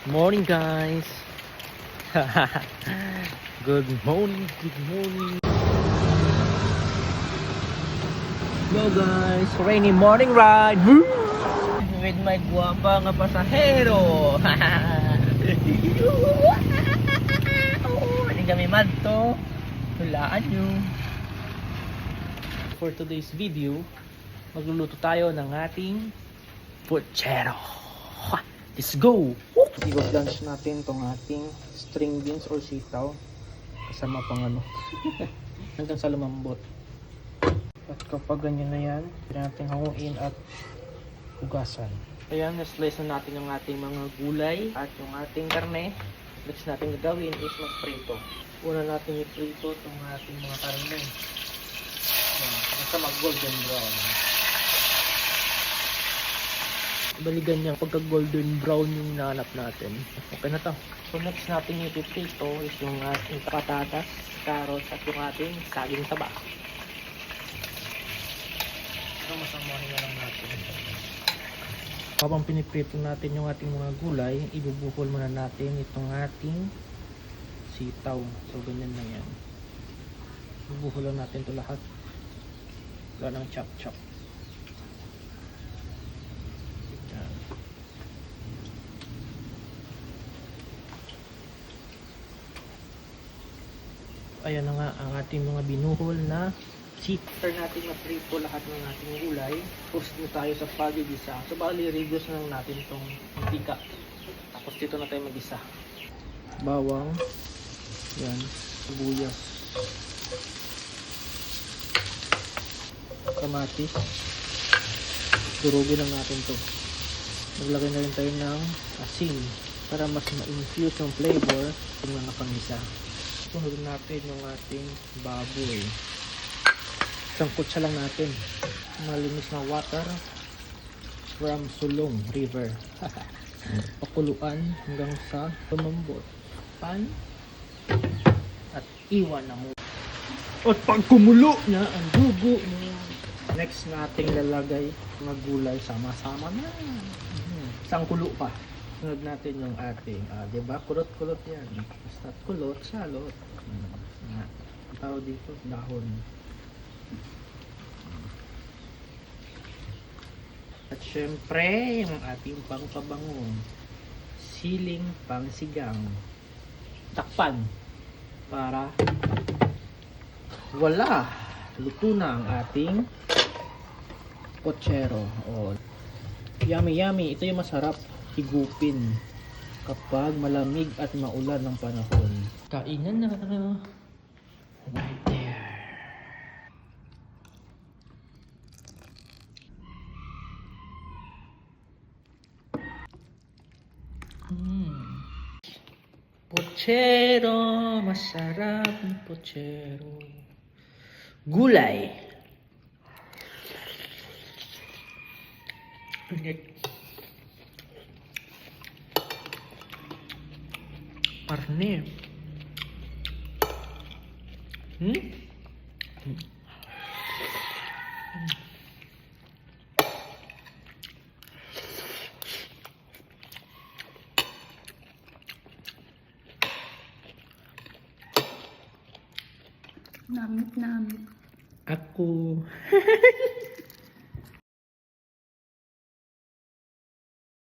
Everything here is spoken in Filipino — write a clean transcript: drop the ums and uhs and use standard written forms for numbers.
Morning guys. Good morning, Hello guys, rainy morning ride. Woo! With my guwapa nga pasahero. Hindi kami madto. Hulaan nyo. For today's video, magluluto tayo ng ating puchero. Let's go! I-blanch natin tong ating string beans or sitaw kasama pang hanggang sa lumambot. At kapag ganyan na yan, pwede natin hanguin at hugasan. Ayan, na-slice na natin yung ating mga gulay at yung ating karne. Next natin gagawin is mag-prito. Una natin i-prito itong ating mga karne. Basta mag-golden brown. Baligan niya pagka golden brown yung nahanap natin. Okay na to. So next natin yung ipiprito is yung ating patatas, carrots at yung ating saging taba. So masamahin na lang natin. Habang piniprito natin yung ating mga gulay, ibubuhol muna natin itong ating sitaw. So ganyan na yan. Ibubuhol lang natin ito lahat. Wala nang chop. Ayan na nga ang ating mga binuhol na after natin na-prito lahat ng ating gulay, post na tayo sa pagigisa. So bali reduce na lang natin itong mantika. Tapos dito na tayo mag-isa. Bawang, yan, sibuyas, kamatis. Durugin lang natin to. Maglagay na rin tayo ng asin para mas ma-infuse yung flavor ng mga pangisa. Sunod natin yung ating baboy. Isang kutsa lang natin. Malinis na water from Sulong River. Pakuluan hanggang sa lumambot. Pan at iwan ng at pag kumulo na ang dugo niya. Next nating lalagay mga gulay sama-sama na. Isang kulo pa. Sunod natin yung ating, diba? Kulot-kulot yan. Basta kulot, salot. Tawag dito, dahon. At syempre, yung ating pangpabango. Siling pangsigang. Takpan. Para wala. Luto na ang ating puchero. Oh. Yummy, yummy. Ito yung masarap higupin kapag malamig at maulan ng panahon. Kainan na right there. Puchero, masarap ng puchero. Gulay. Karne. Namit. Ako.